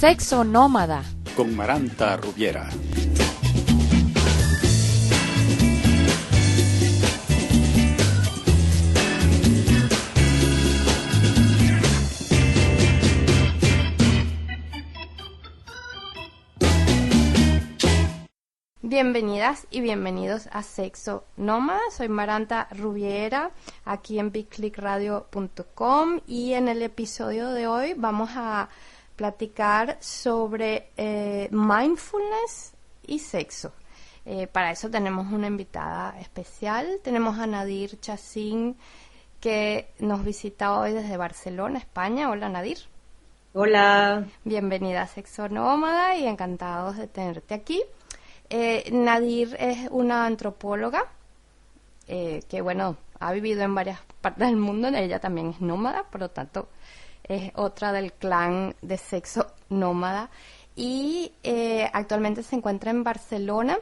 Sexo Nómada con Maranta Rubiera. Bienvenidas y bienvenidos a Sexo Nómada. Soy Maranta Rubiera, aquí en bigclickradio.com, y en el episodio de hoy vamos a platicar sobre mindfulness y sexo. Para eso tenemos una invitada especial. Tenemos a Nadir Chacín, que nos visita hoy desde Barcelona, España. Hola, Nadir. Hola. Bienvenida a Sexo Nómada y encantados de tenerte aquí. Nadir es una antropóloga que, bueno, ha vivido en varias partes del mundo. Ella también es nómada, por lo tanto es otra del clan de Sexo Nómada, y actualmente se encuentra en Barcelona.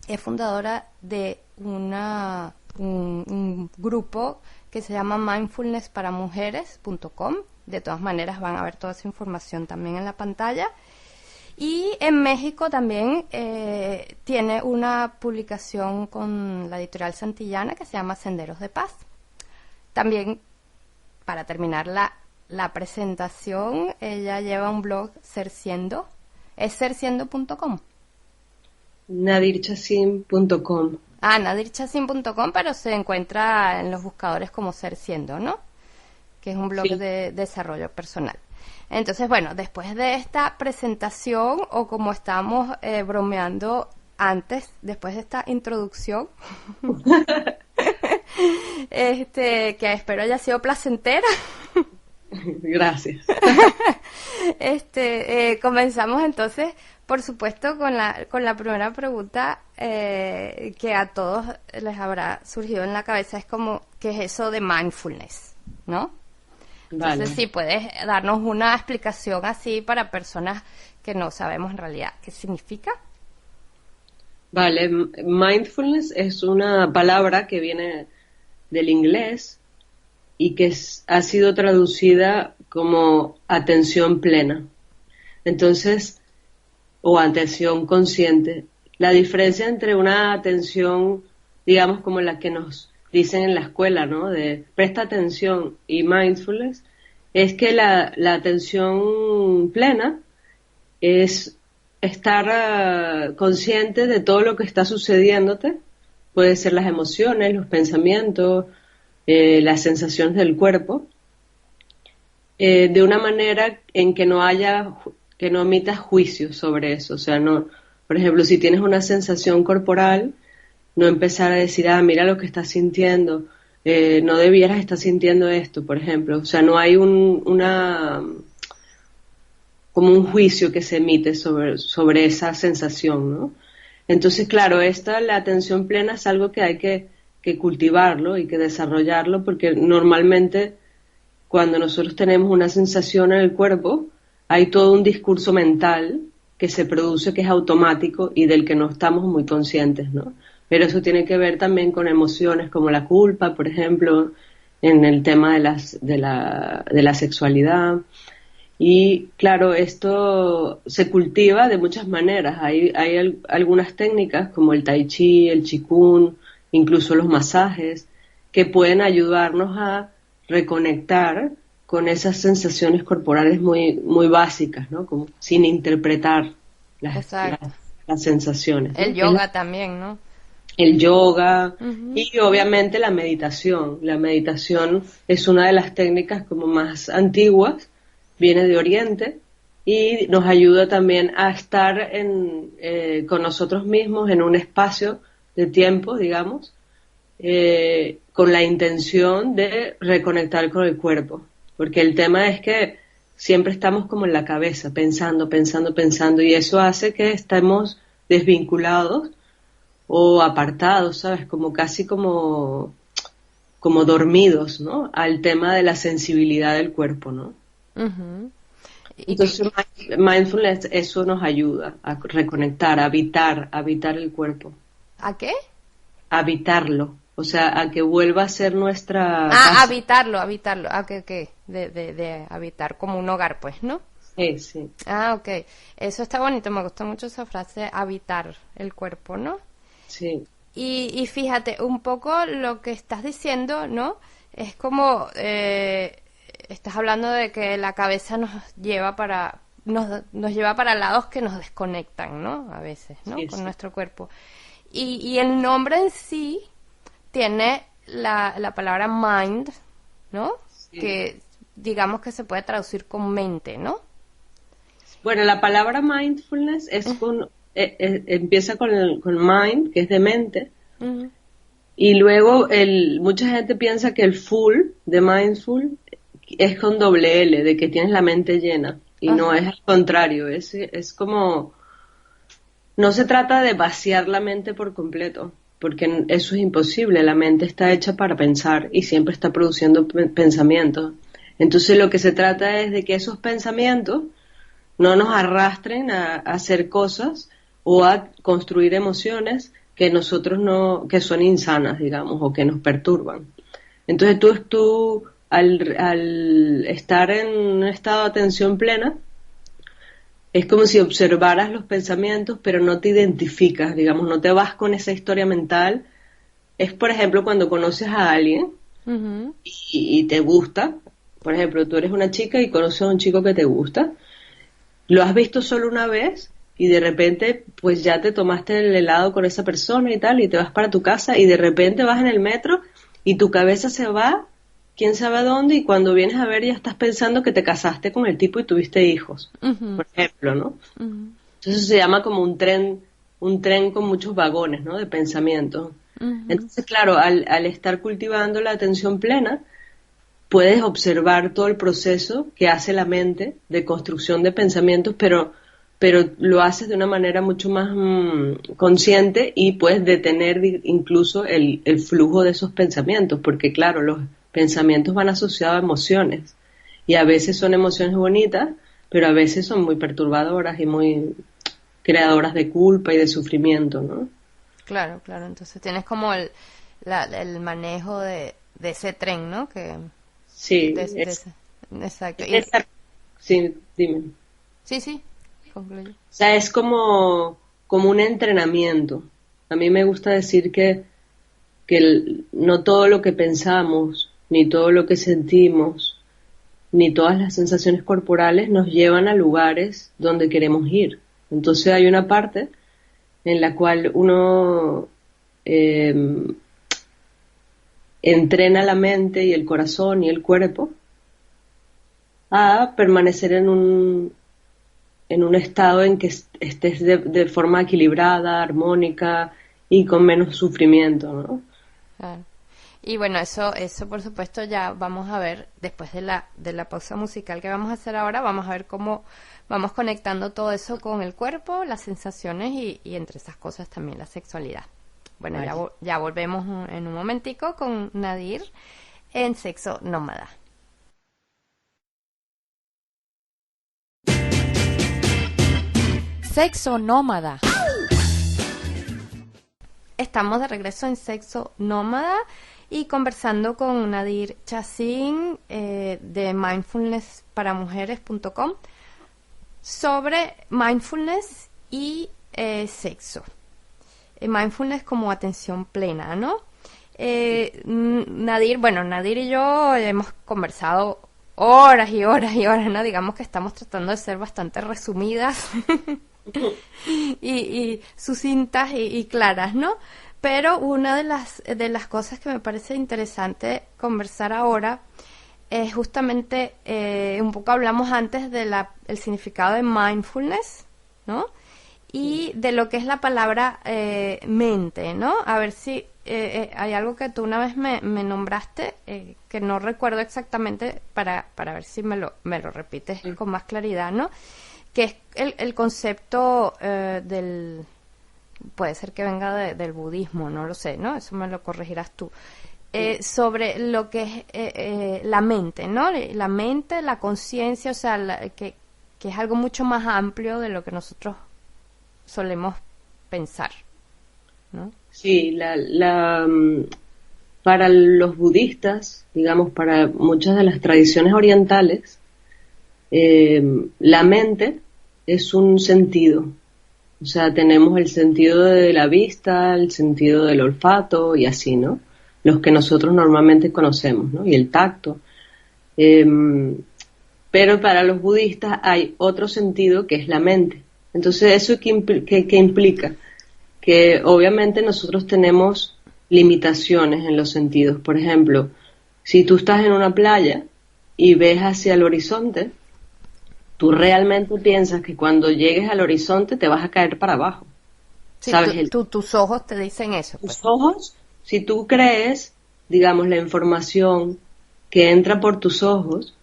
Es fundadora de un grupo que se llama mindfulnessparamujeres.com. De todas maneras van a ver toda esa información también en la pantalla. Y en México también tiene una publicación con la editorial Santillana que se llama Senderos de Paz. También, para terminar la presentación, ella lleva un blog, Sersiendo. ¿Es sersiendo.com? nadirchacin.com. nadirchacin.com, pero se encuentra en los buscadores como Sersiendo, ¿no? Que es un blog de desarrollo personal. Entonces, bueno, después de esta presentación, o como estamos bromeando antes, después de esta introducción, que espero haya sido placentera. Gracias. Comenzamos entonces, por supuesto, con la primera pregunta que a todos les habrá surgido en la cabeza. Es como, ¿qué es eso de mindfulness? ¿No? Entonces, Vale. sí, puedes darnos una explicación así para personas que no sabemos en realidad qué significa. Vale, mindfulness es una palabra que viene del inglés y que ha sido traducida como atención plena. Entonces, o atención consciente. La diferencia entre una atención, digamos, como la que nos dicen en la escuela, ¿no? De presta atención, y mindfulness, es que la atención plena es estar consciente de todo lo que está sucediéndote. Puede ser las emociones, los pensamientos, las sensaciones del cuerpo, de una manera en que no emitas juicios sobre eso. O sea, no, por ejemplo, si tienes una sensación corporal, no empezar a decir, mira lo que estás sintiendo, no debieras estar sintiendo esto, por ejemplo. O sea, no hay como un juicio que se emite sobre esa sensación, ¿no? Entonces, claro, la atención plena es algo que hay que cultivarlo y que desarrollarlo, porque normalmente cuando nosotros tenemos una sensación en el cuerpo, hay todo un discurso mental que se produce, que es automático y del que no estamos muy conscientes, ¿no? Pero eso tiene que ver también con emociones como la culpa, por ejemplo, en el tema de la sexualidad. Y claro, esto se cultiva de muchas maneras. Hay algunas técnicas como el tai chi, el qigong, incluso los masajes, que pueden ayudarnos a reconectar con esas sensaciones corporales muy, muy básicas, ¿no? Como sin interpretar las sensaciones, ¿no? El yoga también, ¿no? El yoga, Uh-huh. y obviamente la meditación. La meditación es una de las técnicas como más antiguas, viene de Oriente y nos ayuda también a estar con nosotros mismos en un espacio de tiempo, digamos, con la intención de reconectar con el cuerpo. Porque el tema es que siempre estamos como en la cabeza, pensando, y eso hace que estemos desvinculados o apartados, ¿sabes? Como casi como dormidos, ¿no? Al tema de la sensibilidad del cuerpo, ¿no? Uh-huh. Entonces, mindfulness, eso nos ayuda a reconectar, a habitar el cuerpo. ¿A qué? Habitarlo, o sea, a que vuelva a ser nuestra casa. Habitarlo. ¿A qué? De habitar como un hogar, pues, ¿no? Sí, sí, Ah, ok. Eso está bonito, me gusta mucho esa frase, habitar el cuerpo, ¿no? sí, Y fíjate, un poco lo que estás diciendo, ¿no? Es como, estás hablando de que la cabeza nos lleva para lados que nos desconectan, ¿no? A veces, ¿no? sí, Con sí, nuestro cuerpo. Y el nombre en sí tiene la palabra mind, ¿no? sí. Que digamos que se puede traducir con mente, ¿no? Bueno, la palabra mindfulness empieza con mind, que es de mente, Ujú. y luego mucha gente piensa que el full de mindful es con doble L, de que tienes la mente llena, y no Ajá. es al contrario, es como, no se trata de vaciar la mente por completo, porque eso es imposible, la mente está hecha para pensar y siempre está produciendo pensamientos. Entonces lo que se trata es de que esos pensamientos no nos arrastren a hacer cosas o a construir emociones que nosotros no, que son insanas, digamos, o que nos perturban. Entonces tú al estar en un estado de atención plena, es como si observaras los pensamientos, pero no te identificas, digamos, no te vas con esa historia mental. Es, por ejemplo, cuando conoces a alguien Ujú. y te gusta, por ejemplo, tú eres una chica y conoces a un chico que te gusta, lo has visto solo una vez y de repente pues ya te tomaste el helado con esa persona y tal y te vas para tu casa y de repente vas en el metro y tu cabeza se va, quién sabe a dónde, y cuando vienes a ver ya estás pensando que te casaste con el tipo y tuviste hijos, Ujú. por ejemplo, ¿no? Ujú. Entonces se llama como un tren con muchos vagones, ¿no? De pensamiento. Ujú. Entonces, claro, al estar cultivando la atención plena, puedes observar todo el proceso que hace la mente de construcción de pensamientos, pero lo haces de una manera mucho más consciente y puedes detener incluso el flujo de esos pensamientos, porque claro, los pensamientos van asociados a emociones y a veces son emociones bonitas, pero a veces son muy perturbadoras y muy creadoras de culpa y de sufrimiento, ¿no? Claro, claro. Entonces tienes como el manejo de ese tren, ¿no? Sí, Exacto. sí, dime. Sí, sí, concluye. O sea, es como un entrenamiento. A mí me gusta decir que no todo lo que pensamos, ni todo lo que sentimos, ni todas las sensaciones corporales nos llevan a lugares donde queremos ir. Entonces hay una parte en la cual uno eh, entrena la mente y el corazón y el cuerpo a permanecer en un estado en que estés de forma equilibrada, armónica y con menos sufrimiento, ¿no? Claro. Y bueno, eso por supuesto ya vamos a ver después de la pausa musical que vamos a hacer ahora, vamos a ver cómo vamos conectando todo eso con el cuerpo, las sensaciones y entre esas cosas también la sexualidad. Bueno, Vale. ya volvemos en un momentico con Nadir en Sexo Nómada. Sexo Nómada. Estamos de regreso en Sexo Nómada y conversando con Nadir Chacín de mindfulnessparamujeres.com sobre mindfulness y sexo. Mindfulness como atención plena, ¿no? Nadir y yo hemos conversado horas y horas y horas, ¿no? Digamos que estamos tratando de ser bastante resumidas y sucintas y claras, ¿no? Pero una de las cosas que me parece interesante conversar ahora es justamente, un poco hablamos antes el significado de mindfulness, ¿no? Y de lo que es la palabra mente, ¿no? A ver si hay algo que tú una vez me nombraste, que no recuerdo exactamente, para ver si me lo repites con más claridad, ¿no? Que es el concepto puede ser que venga del budismo, no lo sé, ¿no? Eso me lo corregirás tú. Sobre lo que es la mente, ¿no? La mente, la conciencia, o sea, que es algo mucho más amplio de lo que nosotros solemos pensar, ¿no? Sí, para los budistas, digamos, para muchas de las tradiciones orientales, la mente es un sentido. O sea, tenemos el sentido de la vista, el sentido del olfato y así, ¿no? Los que nosotros normalmente conocemos, ¿no? Y el tacto. Pero para los budistas hay otro sentido que es la mente. Entonces, ¿eso qué implica? Que obviamente nosotros tenemos limitaciones en los sentidos. Por ejemplo, si tú estás en una playa y ves hacia el horizonte, tú realmente piensas que cuando llegues al horizonte te vas a caer para abajo. Sí, ¿Sabes? tus ojos te dicen eso. Tus Pues. ojos, si tú crees, digamos, la información que entra por tus ojos,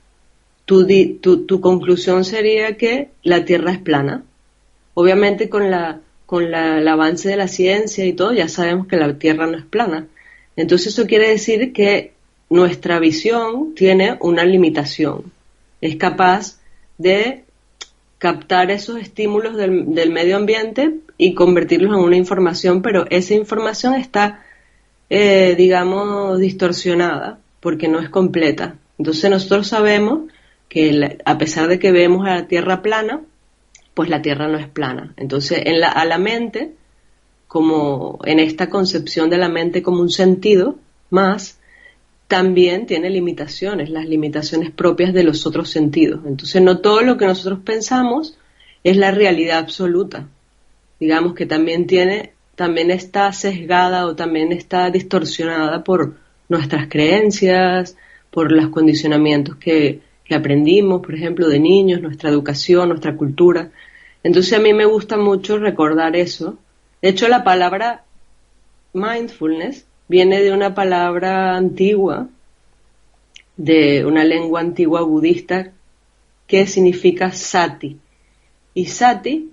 tu conclusión sería que la Tierra es plana. Obviamente el avance de la ciencia y todo, ya sabemos que la Tierra no es plana. Entonces eso quiere decir que nuestra visión tiene una limitación. Es capaz de captar esos estímulos del medio ambiente y convertirlos en una información, pero esa información está, digamos, distorsionada porque no es completa. Entonces nosotros sabemos que a pesar de que vemos a la Tierra plana, pues la Tierra no es plana. Entonces a la mente, como en esta concepción de la mente como un sentido más, también tiene limitaciones, las limitaciones propias de los otros sentidos. Entonces no todo lo que nosotros pensamos es la realidad absoluta. Digamos que también está sesgada o también está distorsionada por nuestras creencias, por los condicionamientos que aprendimos, por ejemplo, de niños, nuestra educación, nuestra cultura. Entonces a mí me gusta mucho recordar eso. De hecho, la palabra mindfulness viene de una palabra antigua, de una lengua antigua budista, que significa sati. Y sati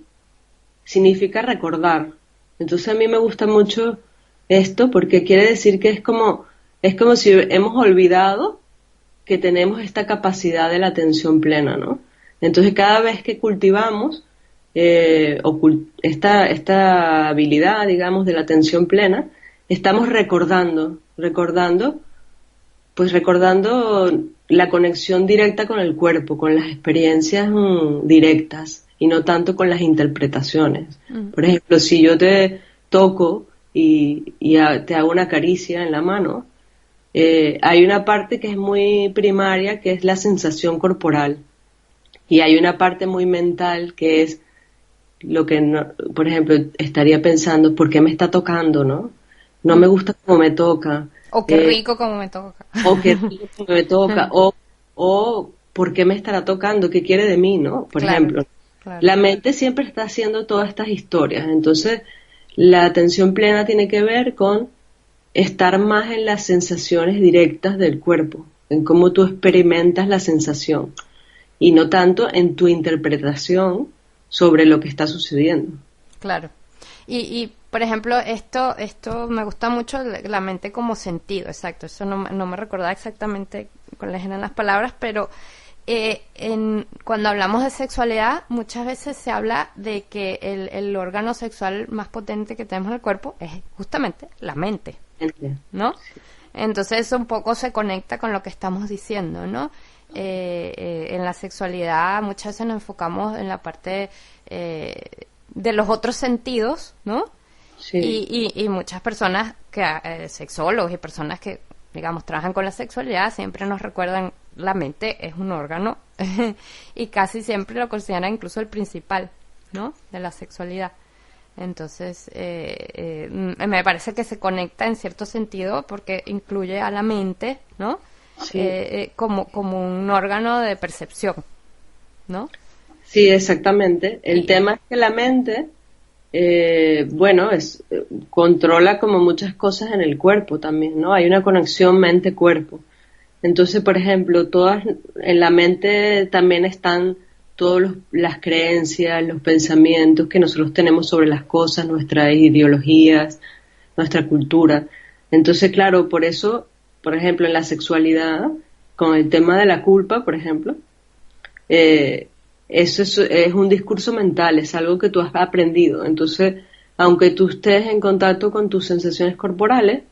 significa recordar. Entonces a mí me gusta mucho esto porque quiere decir que es como si hemos olvidado que tenemos esta capacidad de la atención plena, ¿no? Entonces cada vez que cultivamos esta habilidad, digamos, de la atención plena, estamos recordando la conexión directa con el cuerpo, con las experiencias directas y no tanto con las interpretaciones. Por ejemplo, si yo te toco y te hago una caricia en la mano, hay una parte que es muy primaria, que es la sensación corporal, y hay una parte muy mental, que es lo que, por ejemplo, estaría pensando, ¿por qué me está tocando, no? No me gusta cómo me toca. O qué rico como me toca. O qué rico como me toca. O ¿por qué me estará tocando? ¿Qué quiere de mí, no? Por ejemplo. Claro. La mente siempre está haciendo todas estas historias. Entonces, la atención plena tiene que ver con estar más en las sensaciones directas del cuerpo, en cómo tú experimentas la sensación, y no tanto en tu interpretación sobre lo que está sucediendo. Claro. Y por ejemplo, esto me gusta mucho, la mente como sentido, exacto. Eso no me recordaba exactamente cuáles eran las palabras, pero cuando hablamos de sexualidad, muchas veces se habla de que el órgano sexual más potente que tenemos en el cuerpo es justamente la mente, ¿no? Entonces eso un poco se conecta con lo que estamos diciendo, ¿no? En la sexualidad muchas veces nos enfocamos en la parte de los otros sentidos, ¿no? Sí. Y muchas personas, sexólogos y personas que, digamos, trabajan con la sexualidad, siempre nos recuerdan la mente es un órgano y casi siempre lo consideran incluso el principal, ¿no? De la sexualidad. Entonces, me parece que se conecta en cierto sentido porque incluye a la mente, ¿no? Sí. Como un órgano de percepción, ¿no? Sí, exactamente. El tema es que la mente, controla como muchas cosas en el cuerpo también, ¿no? Hay una conexión mente-cuerpo. Entonces, por ejemplo, en la mente también están todas las creencias, los pensamientos que nosotros tenemos sobre las cosas, nuestras ideologías, nuestra cultura. Entonces, claro, por eso, por ejemplo, en la sexualidad, con el tema de la culpa, por ejemplo, eso es un discurso mental, es algo que tú has aprendido. Entonces, aunque tú estés en contacto con tus sensaciones corporales,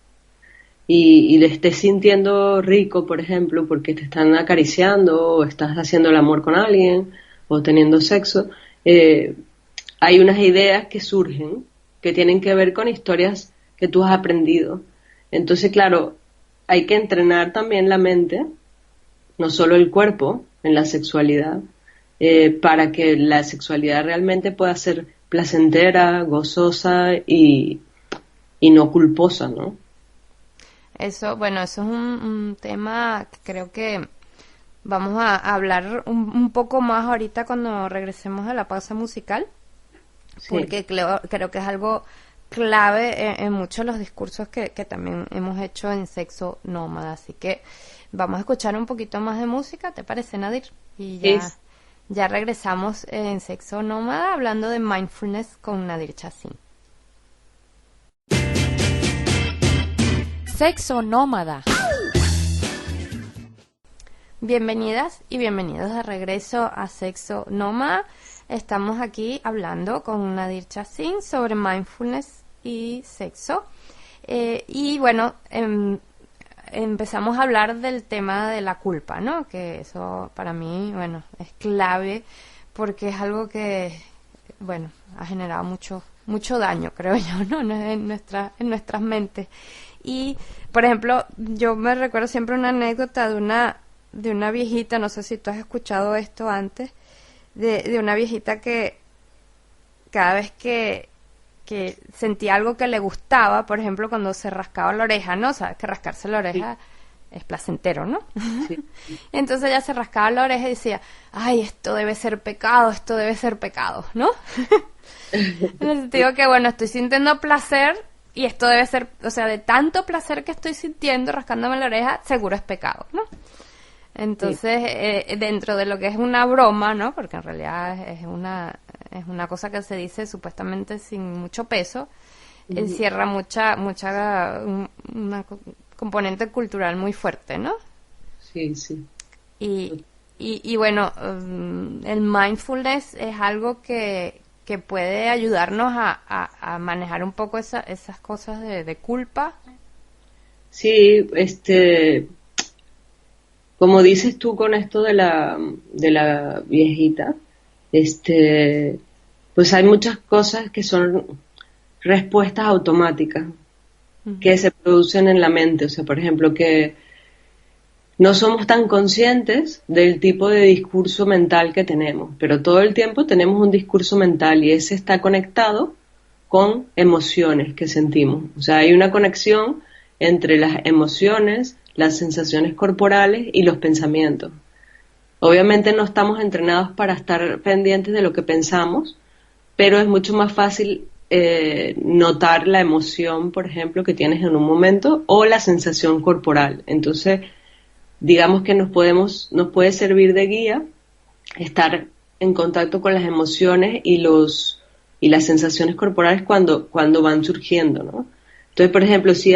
y le estés sintiendo rico, por ejemplo, porque te están acariciando o estás haciendo el amor con alguien o teniendo sexo, hay unas ideas que surgen que tienen que ver con historias que tú has aprendido. Entonces, claro, hay que entrenar también la mente, no solo el cuerpo, en la sexualidad, para que la sexualidad realmente pueda ser placentera, gozosa y no culposa, ¿no? Eso, bueno, eso es un tema que creo que vamos a hablar un poco más ahorita cuando regresemos a la pausa musical, Sí. porque creo que es algo clave en muchos de los discursos que también hemos hecho en Sexo Nómada. Así que vamos a escuchar un poquito más de música, ¿te parece, Nadir? Y ya regresamos en Sexo Nómada hablando de mindfulness con Nadir Chacín. Sexo Nómada. Bienvenidas y bienvenidos de regreso a Sexo Nómada. Estamos aquí hablando con Nadir Chacín sobre mindfulness y sexo. Y bueno, empezamos a hablar del tema de la culpa, ¿no? Que eso para mí, bueno, es clave porque es algo que, bueno, ha generado mucho daño, creo yo, ¿no? En nuestras mentes. Y, por ejemplo, yo me recuerdo siempre una anécdota de una viejita, no sé si tú has escuchado esto antes, de una viejita que cada vez que sentía algo que le gustaba, por ejemplo, cuando se rascaba la oreja, ¿no? Sabes que rascarse la oreja es placentero, ¿no? Sí. Entonces ella se rascaba la oreja y decía, ay, esto debe ser pecado, ¿no? En el sentido que, bueno, estoy sintiendo placer y esto debe ser, o sea, de tanto placer que estoy sintiendo rascándome la oreja, seguro es pecado, ¿no? Entonces, dentro de lo que es una broma, ¿no? Porque en realidad es una cosa que se dice supuestamente sin mucho peso, encierra una componente cultural muy fuerte, ¿no? Sí, sí. Y bueno, el mindfulness es algo que puede ayudarnos a manejar un poco esas cosas de culpa. Sí, como dices tú con esto de la viejita, pues hay muchas cosas que son respuestas automáticas que se producen en la mente. O sea, por ejemplo, que no somos tan conscientes del tipo de discurso mental que tenemos, pero todo el tiempo tenemos un discurso mental y ese está conectado con emociones que sentimos. O sea, hay una conexión entre las emociones, las sensaciones corporales y los pensamientos. Obviamente no estamos entrenados para estar pendientes de lo que pensamos, pero es mucho más fácil notar la emoción, por ejemplo, que tienes en un momento o la sensación corporal. Entonces, digamos que nos puede servir de guía estar en contacto con las emociones y las sensaciones corporales cuando van surgiendo, ¿no? Entonces, por ejemplo, si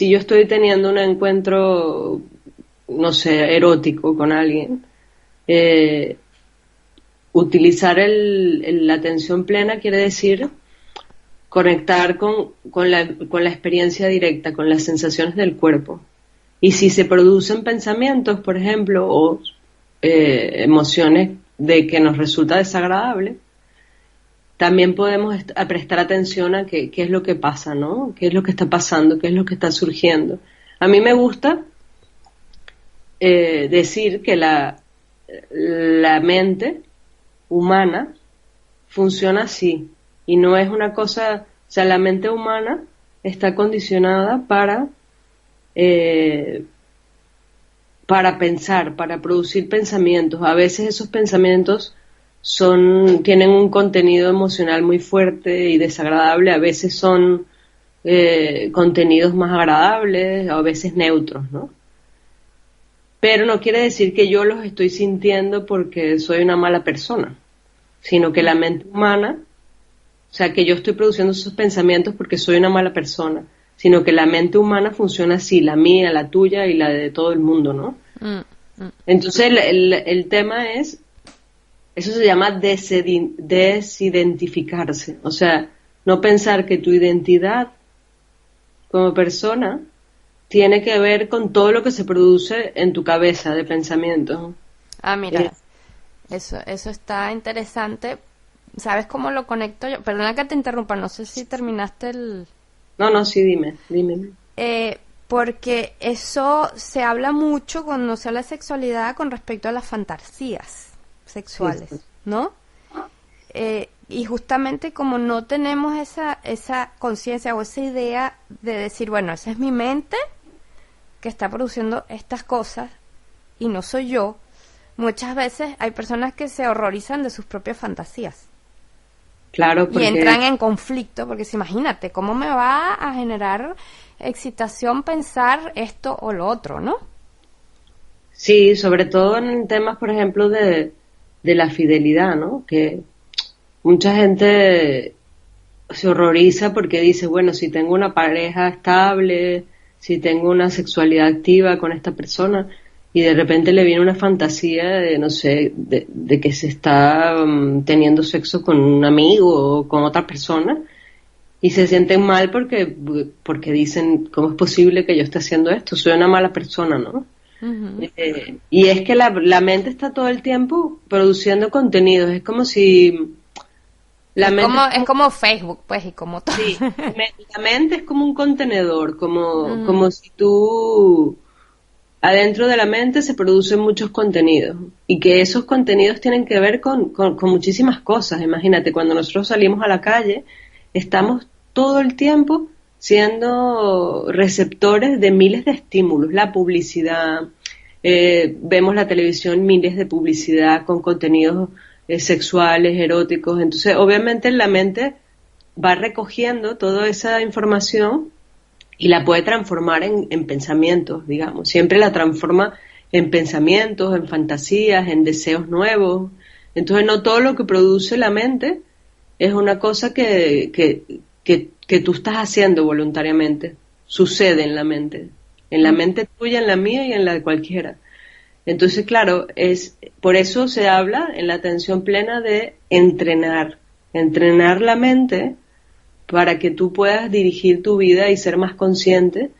yo estoy teniendo un encuentro, no sé, erótico con alguien, utilizar la atención plena quiere decir conectar con la experiencia directa, con las sensaciones del cuerpo. Y si se producen pensamientos, por ejemplo, o emociones de que nos resulta desagradable, también podemos prestar atención a qué es lo que pasa, ¿no? ¿Qué es lo que está pasando? ¿Qué es lo que está surgiendo? A mí me gusta decir que la mente humana funciona así y no es una cosa, o sea, la mente humana está condicionada para pensar, para producir pensamientos. A veces esos pensamientos tienen un contenido emocional muy fuerte y desagradable, a veces son contenidos más agradables, a veces neutros, ¿no? Pero no quiere decir que yo los estoy sintiendo porque soy una mala persona, sino que la mente humana, o sea, que yo estoy produciendo esos pensamientos porque soy una mala persona, sino que la mente humana funciona así, la mía, la tuya y la de todo el mundo, ¿no? Entonces el tema es, eso se llama desidentificarse, o sea, no pensar que tu identidad como persona tiene que ver con todo lo que se produce en tu cabeza de pensamientos. Ah, mira, eso está interesante. ¿Sabes cómo lo conecto yo? Perdona que te interrumpa, no sé si terminaste el... No, no, sí, dime. Porque eso se habla mucho cuando se habla de sexualidad con respecto a las fantasías sexuales, Sí. ¿no? Y justamente como no tenemos esa conciencia o esa idea de decir, bueno, esa es mi mente que está produciendo estas cosas y no soy yo, muchas veces hay personas que se horrorizan de sus propias fantasías. Claro, Y porque entran en conflicto, porque si imagínate, ¿cómo me va a generar excitación pensar esto o lo otro, no? sí, sobre todo en temas, por ejemplo, de la fidelidad, ¿no? Que mucha gente se horroriza porque dice, bueno, si tengo una pareja estable, si tengo una sexualidad activa con esta persona, y de repente le viene una fantasía de, no sé, de que se está teniendo sexo con un amigo o con otra persona, y se sienten mal porque dicen, ¿cómo es posible que yo esté haciendo esto? Soy una mala persona, ¿no? Ujú. Y es que la mente está todo el tiempo produciendo contenidos, es como si la mente es Es como como Facebook, pues, y como todo. sí, la mente es como un contenedor, Mm, como si tú adentro de la mente se producen muchos contenidos y que esos contenidos tienen que ver con muchísimas cosas. Imagínate, cuando nosotros salimos a la calle, estamos todo el tiempo siendo receptores de miles de estímulos, la publicidad, vemos la televisión, miles de publicidad con contenidos sexuales, eróticos. Entonces, obviamente la mente va recogiendo toda esa información y la puede transformar en pensamientos, digamos. Siempre la transforma en pensamientos, en fantasías, en deseos nuevos. Entonces, no todo lo que produce la mente es una cosa que tú estás haciendo voluntariamente. Sucede en la mente. En la mm, mente tuya, en la mía y en la de cualquiera. Entonces, claro, por eso se habla en la atención plena de entrenar la mente para que tú puedas dirigir tu vida y ser más consciente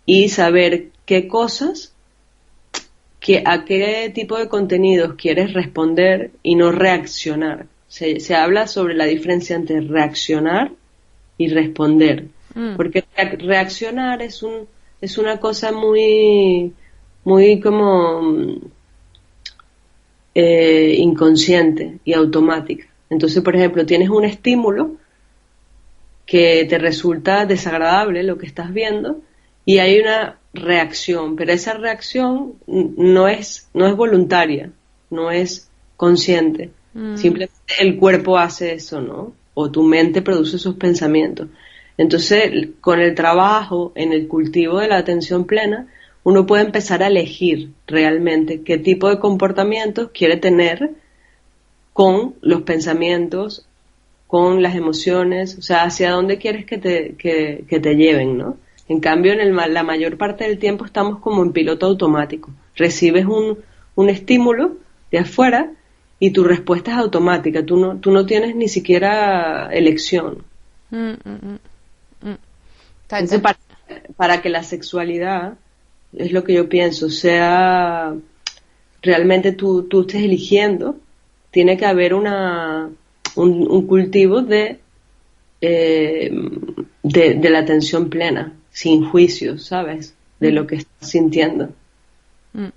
y saber qué cosas, a qué tipo de contenidos quieres responder y no reaccionar. Se habla sobre la diferencia entre reaccionar y responder, mm, porque reaccionar es una cosa muy como inconsciente y automática. Entonces, por ejemplo, tienes un estímulo que te resulta desagradable lo que estás viendo y hay una reacción, pero esa reacción no es voluntaria, no es consciente. mm. Simplemente el cuerpo hace eso, ¿no? O tu mente produce esos pensamientos. Entonces, con el trabajo en el cultivo de la atención plena, uno puede empezar a elegir realmente qué tipo de comportamientos quiere tener con los pensamientos, con las emociones, o sea, hacia dónde quieres que te lleven, ¿no? En cambio, la mayor parte del tiempo estamos como en piloto automático. Recibes un estímulo de afuera y tu respuesta es automática. Tú no tienes ni siquiera elección. Mm, mm, mm, mm. Entonces, para que la sexualidad, es lo que yo pienso, sea realmente tú estés eligiendo, tiene que haber un cultivo eh, de la atención plena, sin juicios, ¿sabes? De Mm, lo que estás sintiendo. mm.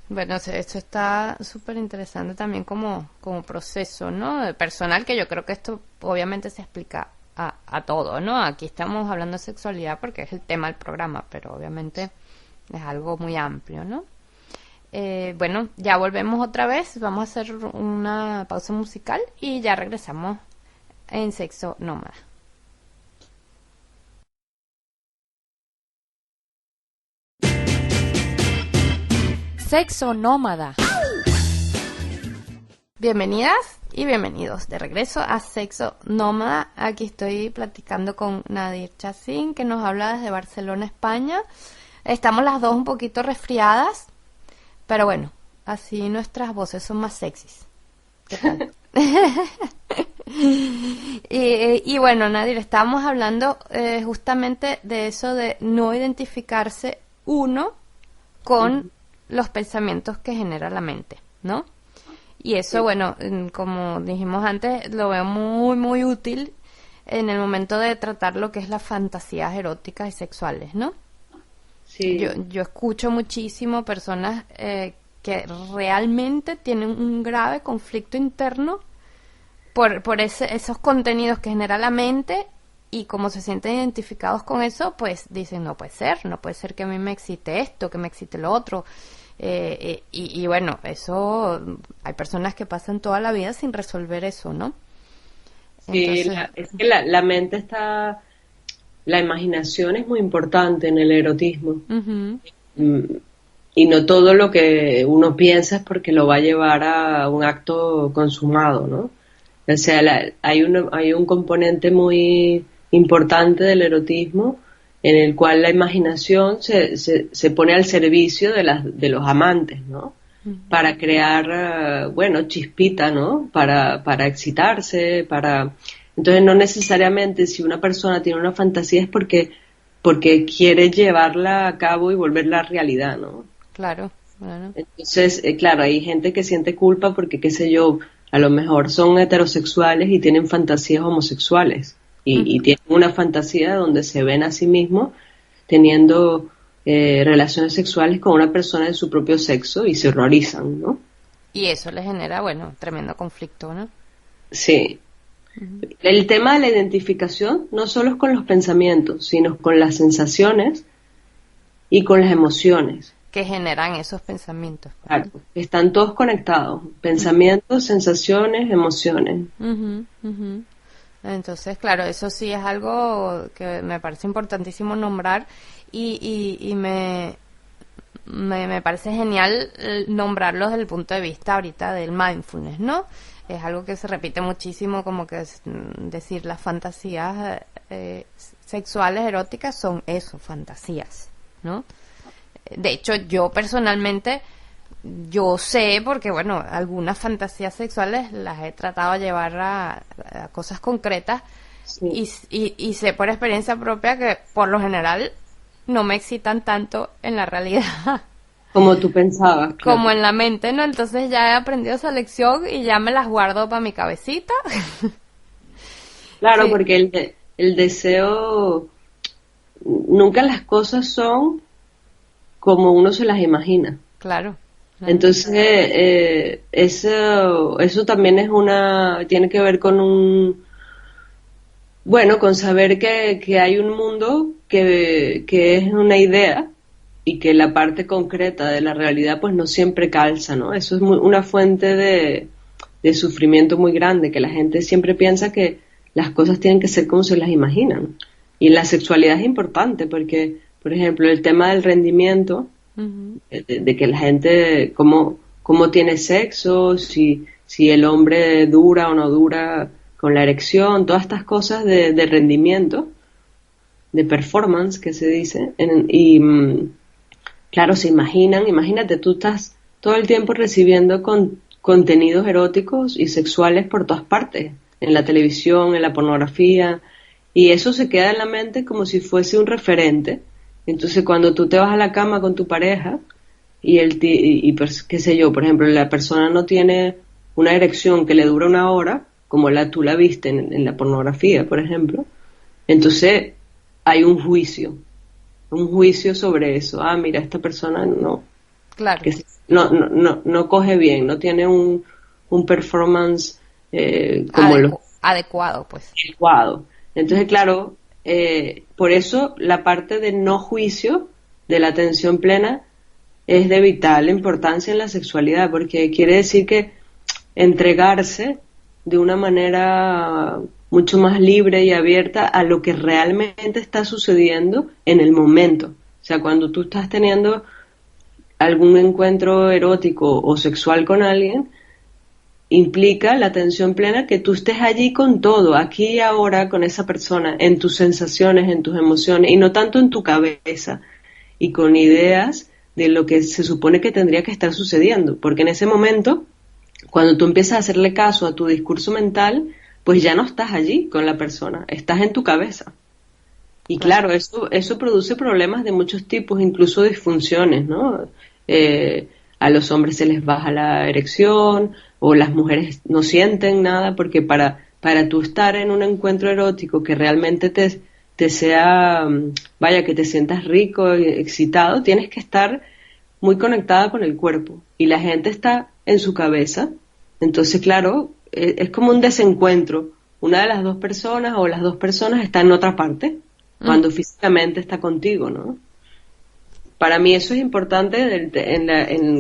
Bueno, esto está súper interesante también como proceso, ¿no? De personal, que yo creo que esto obviamente se explica a todo, ¿no? Aquí estamos hablando de sexualidad porque es el tema del programa, pero obviamente es algo muy amplio, ¿no? Bueno, ya volvemos otra vez, vamos a hacer una pausa musical y ya regresamos en Sexo Nómada. Sexo Nómada. Bienvenidas y bienvenidos de regreso a Sexo Nómada. Aquí estoy platicando con Nadir Chacín, que nos habla desde Barcelona, España. Estamos las dos un poquito resfriadas, pero bueno, así nuestras voces son más sexys. ¿Qué tal? Y bueno, Nadir, estábamos hablando justamente de eso de no identificarse uno con los pensamientos que genera la mente, ¿no? Y eso, bueno, como dijimos antes, lo veo muy, muy útil en el momento de tratar lo que es las fantasías eróticas y sexuales, ¿no? Sí. Yo escucho muchísimo personas que realmente tienen un grave conflicto interno por esos contenidos que genera la mente, y como se sienten identificados con eso, pues dicen, no puede ser que a mí me excite esto, que me excite lo otro. Y bueno, eso, hay personas que pasan toda la vida sin resolver eso, ¿no? Sí, Entonces, es que la mente está, la imaginación es muy importante en el erotismo. ujú, Mm, Y no todo lo que uno piensa es porque lo va a llevar a un acto consumado, ¿no? O sea, hay un componente muy importante del erotismo en el cual la imaginación se pone al servicio de los amantes, ¿no? Para crear, bueno, chispita, ¿no? Para excitarse, para... Entonces, no necesariamente si una persona tiene una fantasía es porque quiere llevarla a cabo y volverla realidad, ¿no? claro, bueno, Entonces, claro, hay gente que siente culpa porque, qué sé yo, a lo mejor son heterosexuales y tienen fantasías homosexuales y ujú. tienen una fantasía donde se ven a sí mismos teniendo relaciones sexuales con una persona de su propio sexo y se horrorizan, ¿no? Y eso le genera, bueno, tremendo conflicto, ¿no? Sí. El tema de la identificación no solo es con los pensamientos, sino con las sensaciones y con las emociones. Que generan esos pensamientos, pues, Claro, están todos conectados, pensamientos, sensaciones, emociones. ¿no? Ujú, ujú. Entonces, claro, eso sí es algo que me parece importantísimo nombrar, y me parece genial nombrarlo desde el punto de vista ahorita del mindfulness, ¿no? Es algo que se repite muchísimo, como que es, decir las fantasías sexuales eróticas son eso, fantasías, ¿no? De hecho, yo personalmente, yo sé, porque bueno, algunas fantasías sexuales las he tratado de llevar a cosas concretas, Sí. y sé por experiencia propia que por lo general no me excitan tanto en la realidad Como tú pensabas, como claro. en la mente, ¿no? Entonces ya he aprendido esa lección y ya me las guardo para mi cabecita. Claro, Sí, porque el deseo, nunca las cosas son como uno se las imagina. claro, claro. Entonces, eso también tiene que ver con bueno, con saber que hay un mundo que es una idea y que la parte concreta de la realidad pues no siempre calza, ¿no? Eso es una fuente de sufrimiento muy grande, que la gente siempre piensa que las cosas tienen que ser como se las imaginan. Y la sexualidad es importante porque, por ejemplo, el tema del rendimiento, Ujú. de que la gente, cómo tiene sexo, si el hombre dura o no dura con la erección, todas estas cosas de rendimiento, de performance que se dice, claro, imagínate, tú estás todo el tiempo recibiendo contenidos eróticos y sexuales por todas partes, en la televisión, en la pornografía, y eso se queda en la mente como si fuese un referente. Entonces, cuando tú te vas a la cama con tu pareja pues, qué sé yo, por ejemplo, la persona no tiene una erección que le dura una hora, como tú la viste en la pornografía, por ejemplo, entonces hay un juicio sobre eso. Ah, mira, esta persona no, Claro, no coge bien, no tiene un performance como lo adecuado, pues. adecuado. Entonces, claro, por eso la parte de no juicio, de la atención plena, es de vital importancia en la sexualidad, porque quiere decir que entregarse de una manera mucho más libre y abierta a lo que realmente está sucediendo en el momento. O sea, cuando tú estás teniendo algún encuentro erótico o sexual con alguien, implica la atención plena, que tú estés allí con todo, aquí y ahora con esa persona, en tus sensaciones, en tus emociones, y no tanto en tu cabeza y con ideas de lo que se supone que tendría que estar sucediendo, porque en ese momento, cuando tú empiezas a hacerle caso a tu discurso mental, pues ya no estás allí con la persona, estás en tu cabeza. Y claro, eso produce problemas de muchos tipos, incluso disfunciones, ¿no? A los hombres se les baja la erección, o las mujeres no sienten nada, porque para tú estar en un encuentro erótico que realmente te sea, vaya, que te sientas rico y excitado, tienes que estar muy conectada con el cuerpo. Y la gente está en su cabeza, entonces claro, es como un desencuentro. Una de las dos personas o las dos personas está en otra parte, cuando físicamente está contigo, ¿no? Para mí eso es importante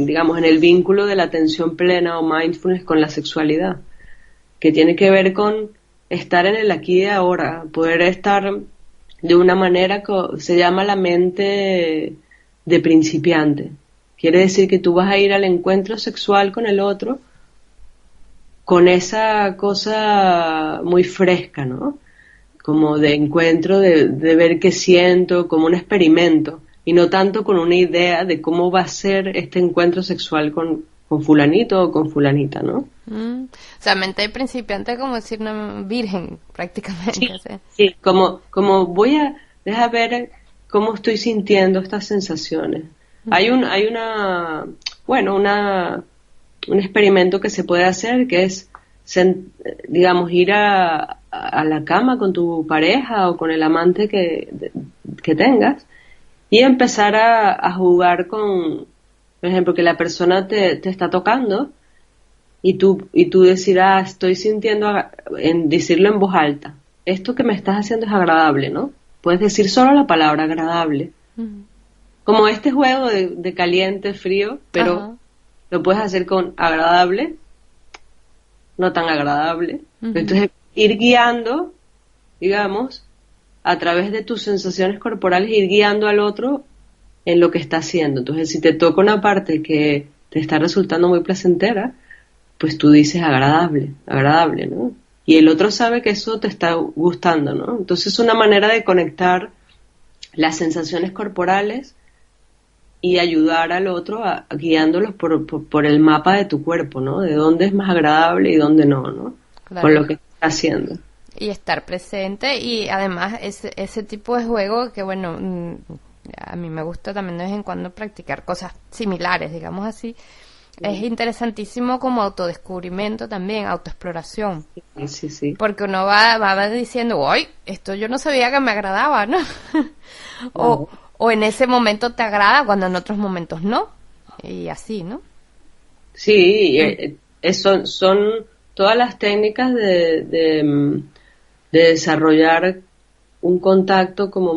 digamos, en el vínculo de la atención plena o mindfulness con la sexualidad, que tiene que ver con estar en el aquí y ahora, poder estar de una manera que se llama la mente de principiante. Quiere decir que tú vas a ir al encuentro sexual con el otro con esa cosa muy fresca, ¿no? Como de encuentro, de ver qué siento, como un experimento, y no tanto con una idea de cómo va a ser este encuentro sexual con fulanito o con fulanita, ¿no? O sea, mente de principiante, como decir una virgen, prácticamente. Sí, o sea. sí, como deja ver cómo estoy sintiendo estas sensaciones. Hay un experimento que se puede hacer, que es, digamos, ir a la cama con tu pareja o con el amante que tengas, y empezar a jugar con, por ejemplo, que la persona te está tocando y tú decir, estoy sintiendo, decirlo en voz alta, esto que me estás haciendo es agradable, ¿no? Puedes decir solo la palabra agradable. Como este juego de caliente, frío, pero Ajá. lo puedes hacer con agradable, no tan agradable. Entonces, ir guiando, digamos, a través de tus sensaciones corporales, ir guiando al otro en lo que está haciendo. Entonces, si te toca una parte que te está resultando muy placentera, pues tú dices agradable, agradable, ¿no? Y el otro sabe que eso te está gustando, ¿no? Entonces, es una manera de conectar las sensaciones corporales y ayudar al otro guiándolos por el mapa de tu cuerpo, ¿no? De dónde es más agradable y dónde no, ¿no? Claro. Con lo que está haciendo. Y estar presente, y además ese tipo de juego que, bueno, a mí me gusta también de vez en cuando practicar cosas similares, digamos así. Es interesantísimo como autodescubrimiento también, autoexploración. Sí, sí. Porque uno va diciendo, ¡ay! Esto yo no sabía que me agradaba, ¿no? O en ese momento te agrada cuando en otros momentos no. Y así, ¿no? Sí, son todas las técnicas de desarrollar un contacto como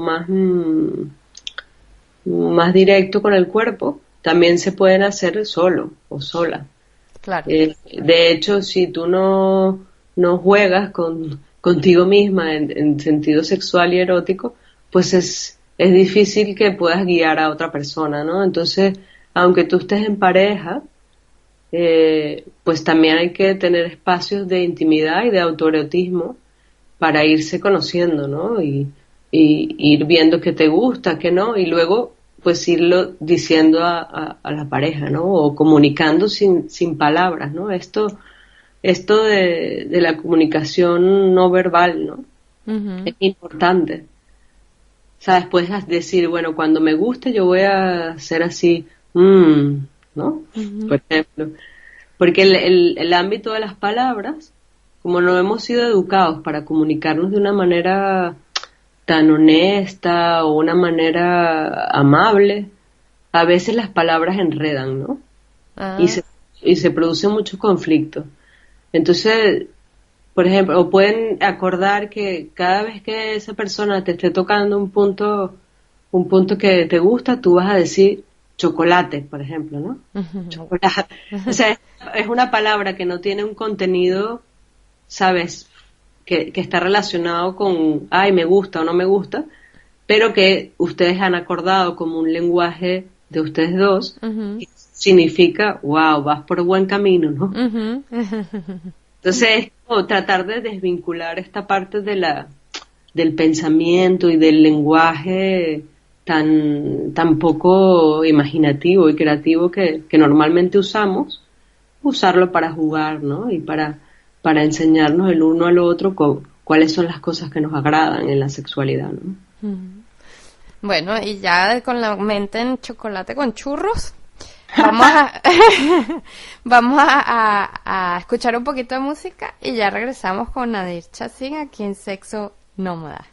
más directo con el cuerpo. También se pueden hacer solo o sola. Claro. De hecho, si tú no juegas contigo misma en sentido sexual y erótico, pues es difícil que puedas guiar a otra persona, ¿no? Entonces, aunque tú estés en pareja, pues también hay que tener espacios de intimidad y de autoerotismo para irse conociendo, ¿no? Y ir viendo qué te gusta, qué no, y luego pues irlo diciendo a la pareja, ¿no? O comunicando sin palabras, ¿no? Esto de la comunicación no verbal, ¿no? Es importante. ¿Sabes? Puedes decir, bueno, cuando me guste yo voy a hacer así, ¿no? Por ejemplo. Porque el ámbito de las palabras, como no hemos sido educados para comunicarnos de una manera tan honesta o una manera amable, a veces las palabras enredan, ¿no? Y se produce mucho conflicto. Entonces, por ejemplo, o pueden acordar que cada vez que esa persona te esté tocando un punto que te gusta, tú vas a decir chocolate, por ejemplo, ¿no? Chocolate. O sea, es una palabra que no tiene un contenido, ¿sabes? Que está relacionado con, ay, me gusta o no me gusta, pero que ustedes han acordado como un lenguaje de ustedes dos, que significa, wow, vas por buen camino, ¿no? Entonces, es como tratar de desvincular esta parte del pensamiento y del lenguaje tan poco imaginativo y creativo que normalmente usamos, usarlo para jugar, ¿no? Y para para enseñarnos el uno al otro cuáles son las cosas que nos agradan en la sexualidad, ¿no? Bueno, y ya con la mente en chocolate con churros, vamos a vamos a escuchar un poquito de música y ya regresamos con Nadir Chassin aquí en Sexo Nómada.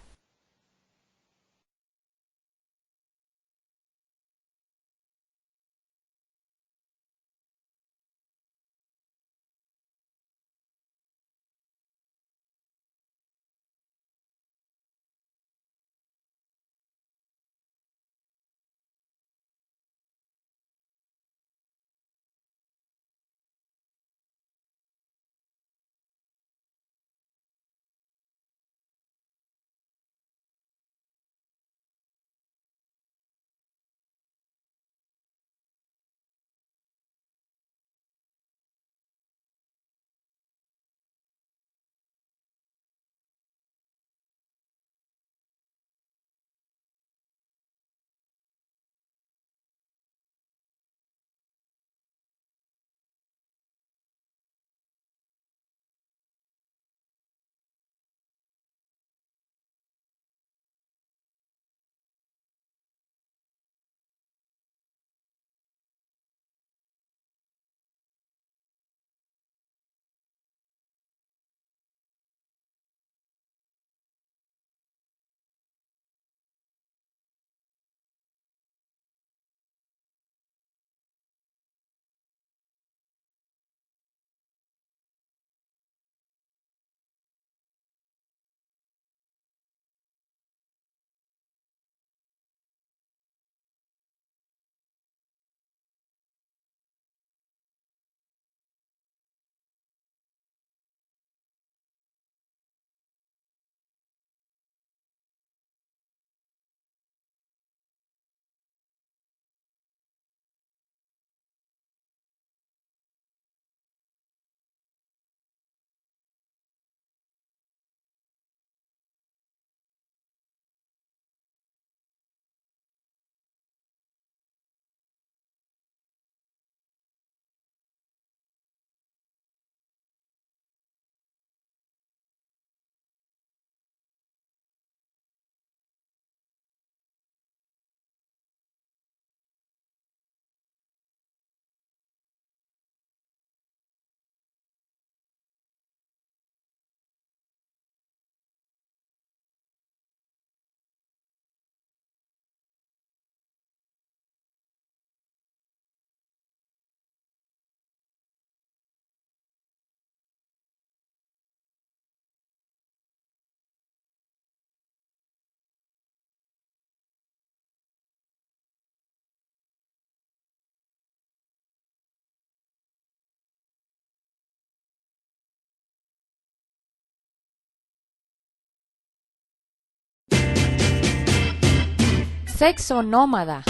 Sexo Nómada.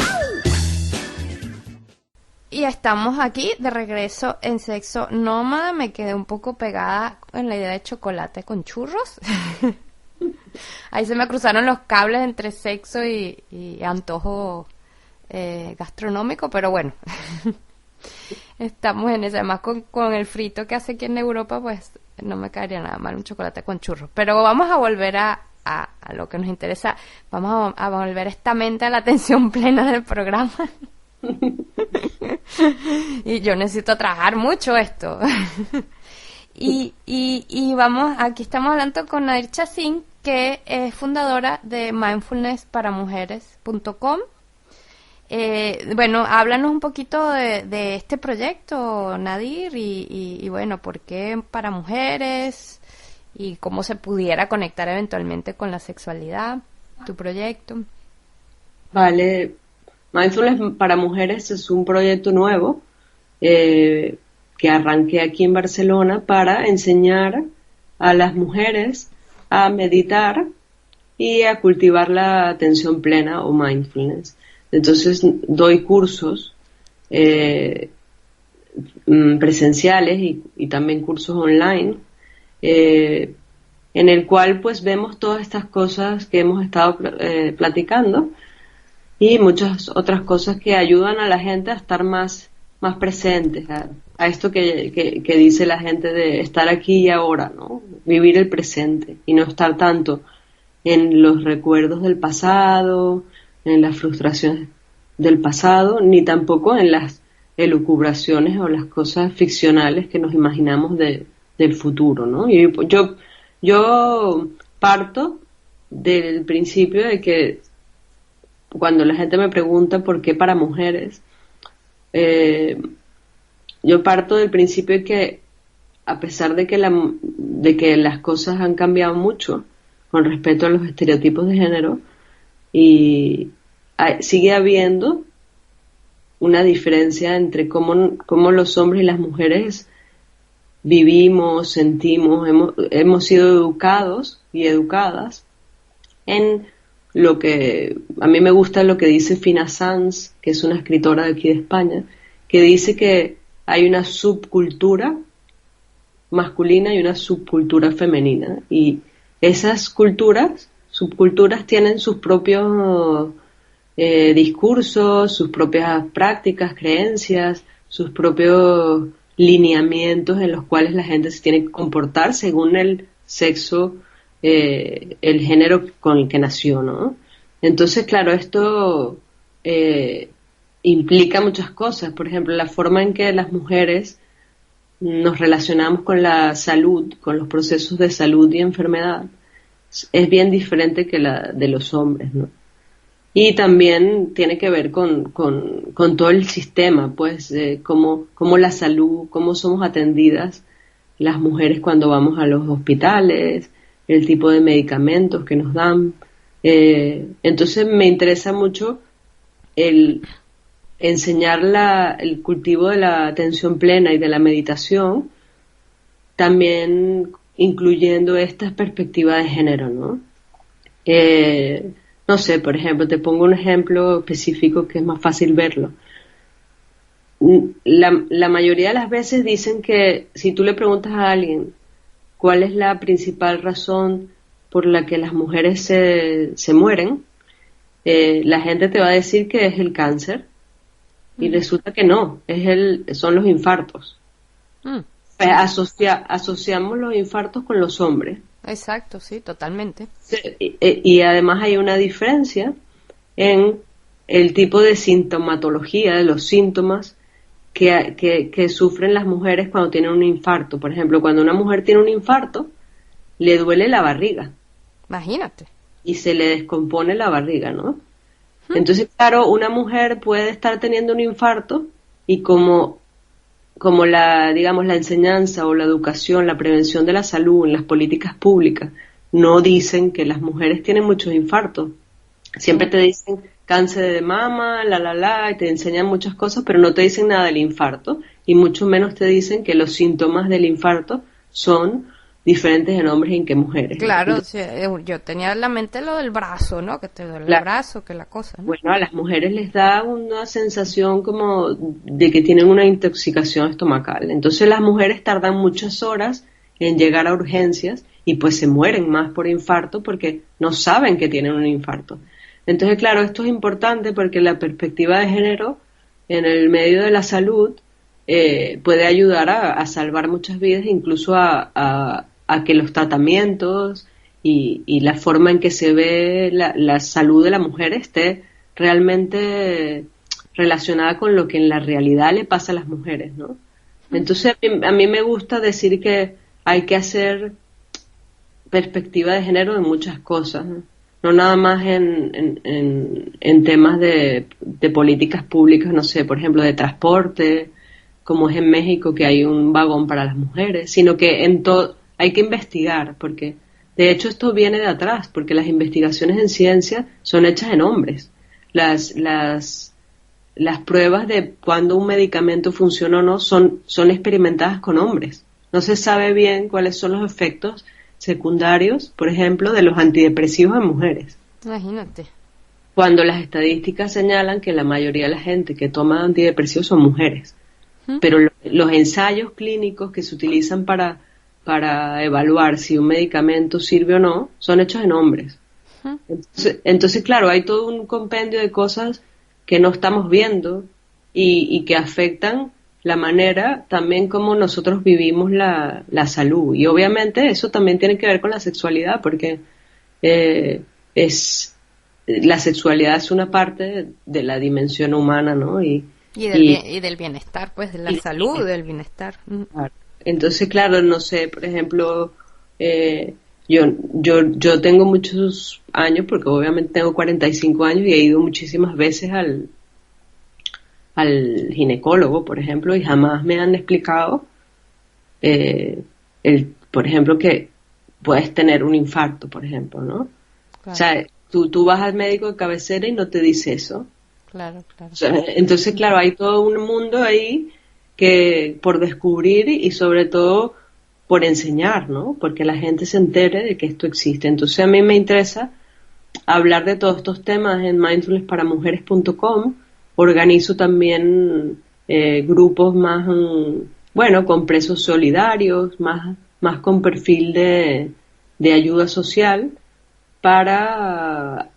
Y estamos aquí de regreso en Sexo Nómada. Me quedé un poco pegada en la idea de chocolate con churros. Ahí se me cruzaron los cables entre sexo y antojo gastronómico, pero bueno. Estamos en eso. Además con el frito que hace aquí en Europa, pues no me caería nada mal un chocolate con churros. Pero vamos a volver a lo que nos interesa. Vamos a volver esta mente a la atención plena del programa. Y yo necesito trabajar mucho esto. y vamos, aquí estamos hablando con Nadir Chassin, que es fundadora de mindfulnessparamujeres.com. Bueno, háblanos un poquito de este proyecto, Nadir, y bueno, ¿por qué para mujeres? Y cómo se pudiera conectar eventualmente con la sexualidad, tu proyecto. Vale, Mindfulness para Mujeres es un proyecto nuevo que arranqué aquí en Barcelona para enseñar a las mujeres a meditar y a cultivar la atención plena o mindfulness. Entonces doy cursos presenciales y también cursos online, en el cual pues vemos todas estas cosas que hemos estado platicando y muchas otras cosas que ayudan a la gente a estar más más presentes a esto que dice la gente de estar aquí y ahora, ¿no? Vivir el presente y no estar tanto en los recuerdos del pasado, en las frustraciones del pasado, ni tampoco en las elucubraciones o las cosas ficcionales que nos imaginamos del futuro, ¿no? Y yo parto del principio de que cuando la gente me pregunta por qué para mujeres, yo parto del principio de que a pesar de que las cosas han cambiado mucho con respecto a los estereotipos de género, y sigue habiendo una diferencia entre cómo los hombres y las mujeres vivimos, sentimos, hemos sido educados y educadas en lo que a mí me gusta lo que dice Fina Sanz, que es una escritora de aquí de España, que dice que hay una subcultura masculina y una subcultura femenina, y esas subculturas tienen sus propios discursos, sus propias prácticas, creencias, sus propios lineamientos en los cuales la gente se tiene que comportar según el sexo, el género con el que nació, ¿no? Entonces, claro, esto implica muchas cosas. Por ejemplo, la forma en que las mujeres nos relacionamos con la salud, con los procesos de salud y enfermedad, es bien diferente que la de los hombres, ¿no? Y también tiene que ver con todo el sistema, pues, cómo la salud, cómo somos atendidas las mujeres cuando vamos a los hospitales, el tipo de medicamentos que nos dan. Entonces me interesa mucho el enseñar el cultivo de la atención plena y de la meditación, también incluyendo estas perspectivas de género, ¿no? No sé, por ejemplo, te pongo un ejemplo específico que es más fácil verlo. La mayoría de las veces dicen que si tú le preguntas a alguien cuál es la principal razón por la que las mujeres se mueren, la gente te va a decir que es el cáncer, y resulta que no, son los infartos. Pues asociamos los infartos con los hombres. Exacto, sí, totalmente. Y además hay una diferencia en el tipo de sintomatología, de los síntomas que sufren las mujeres cuando tienen un infarto. Por ejemplo, cuando una mujer tiene un infarto, le duele la barriga. Imagínate. Y se le descompone la barriga, ¿no? Entonces, claro, una mujer puede estar teniendo un infarto y como digamos, la enseñanza o la educación, la prevención de la salud en las políticas públicas no dicen que las mujeres tienen muchos infartos. Siempre te dicen cáncer de mama, y te enseñan muchas cosas, pero no te dicen nada del infarto, y mucho menos te dicen que los síntomas del infarto son diferentes en hombres y en mujeres. Claro, yo tenía en la mente lo del brazo, ¿no? Que te duele el brazo, que la cosa, ¿no? Bueno, a las mujeres les da una sensación como de que tienen una intoxicación estomacal. Entonces las mujeres tardan muchas horas en llegar a urgencias y pues se mueren más por infarto porque no saben que tienen un infarto. Entonces, claro, esto es importante porque la perspectiva de género en el medio de la salud puede ayudar a salvar muchas vidas, incluso a que los tratamientos y la forma en que se ve la salud de la mujer esté realmente relacionada con lo que en la realidad le pasa a las mujeres, ¿no? Entonces a mí me gusta decir que hay que hacer perspectiva de género en muchas cosas, no nada más en temas de políticas públicas, no sé, por ejemplo, de transporte, como es en México que hay un vagón para las mujeres, sino que en todo hay que investigar, porque de hecho esto viene de atrás, porque las investigaciones en ciencia son hechas en hombres. Las pruebas de cuándo un medicamento funciona o no son experimentadas con hombres. No se sabe bien cuáles son los efectos secundarios, por ejemplo, de los antidepresivos en mujeres. Imagínate. Cuando las estadísticas señalan que la mayoría de la gente que toma antidepresivos son mujeres. Pero los ensayos clínicos que se utilizan para evaluar si un medicamento sirve o no son hechos en hombres. Entonces, claro, hay todo un compendio de cosas que no estamos viendo y que afectan la manera también como nosotros vivimos la salud. Y obviamente eso también tiene que ver con la sexualidad, porque la sexualidad es una parte de la dimensión humana, ¿no? Y del bienestar, pues, de la salud, del bienestar. Claro. Entonces, claro, no sé, por ejemplo, yo tengo muchos años, porque obviamente tengo 45 años y he ido muchísimas veces al ginecólogo, por ejemplo, y jamás me han explicado, por ejemplo, que puedes tener un infarto, por ejemplo, ¿no? Claro. O sea, tú vas al médico de cabecera y no te dice eso. Claro, claro. O sea, entonces, claro, hay todo un mundo ahí que por descubrir y sobre todo por enseñar, ¿no? Porque la gente se entere de que esto existe. Entonces, a mí me interesa hablar de todos estos temas en mindfulnessparamujeres.com. Organizo también grupos más, bueno, con presos solidarios, más con perfil de ayuda social para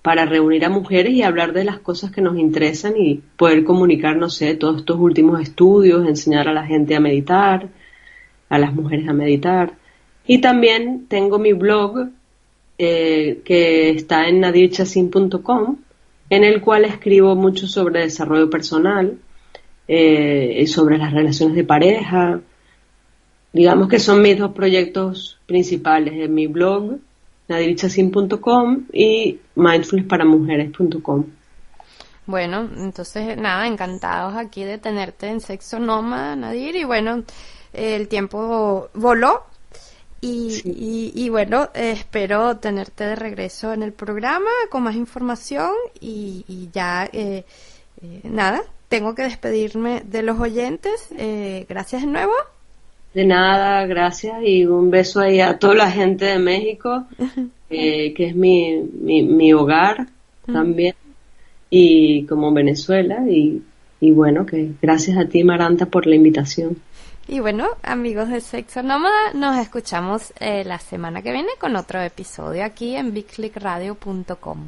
reunir a mujeres y hablar de las cosas que nos interesan y poder comunicar, no sé, todos estos últimos estudios, enseñar a la gente a meditar, a las mujeres a meditar. Y también tengo mi blog que está en nadirchasin.com, en el cual escribo mucho sobre desarrollo personal, sobre las relaciones de pareja. Digamos que son mis dos proyectos principales, en mi blog nadirchasin.com y mindfulnessparamujeres.com. Bueno, entonces nada, encantados aquí de tenerte en Sexo Nómada, Nadir, y bueno, el tiempo voló y bueno, espero tenerte de regreso en el programa con más información y ya, nada, tengo que despedirme de los oyentes, gracias de nuevo. De nada, gracias y un beso ahí a toda la gente de México, que es mi hogar también, y como Venezuela, y bueno, que gracias a ti, Maranta, por la invitación. Y bueno, amigos de Sexo Nómada, nos escuchamos la semana que viene con otro episodio aquí en bigclickradio.com.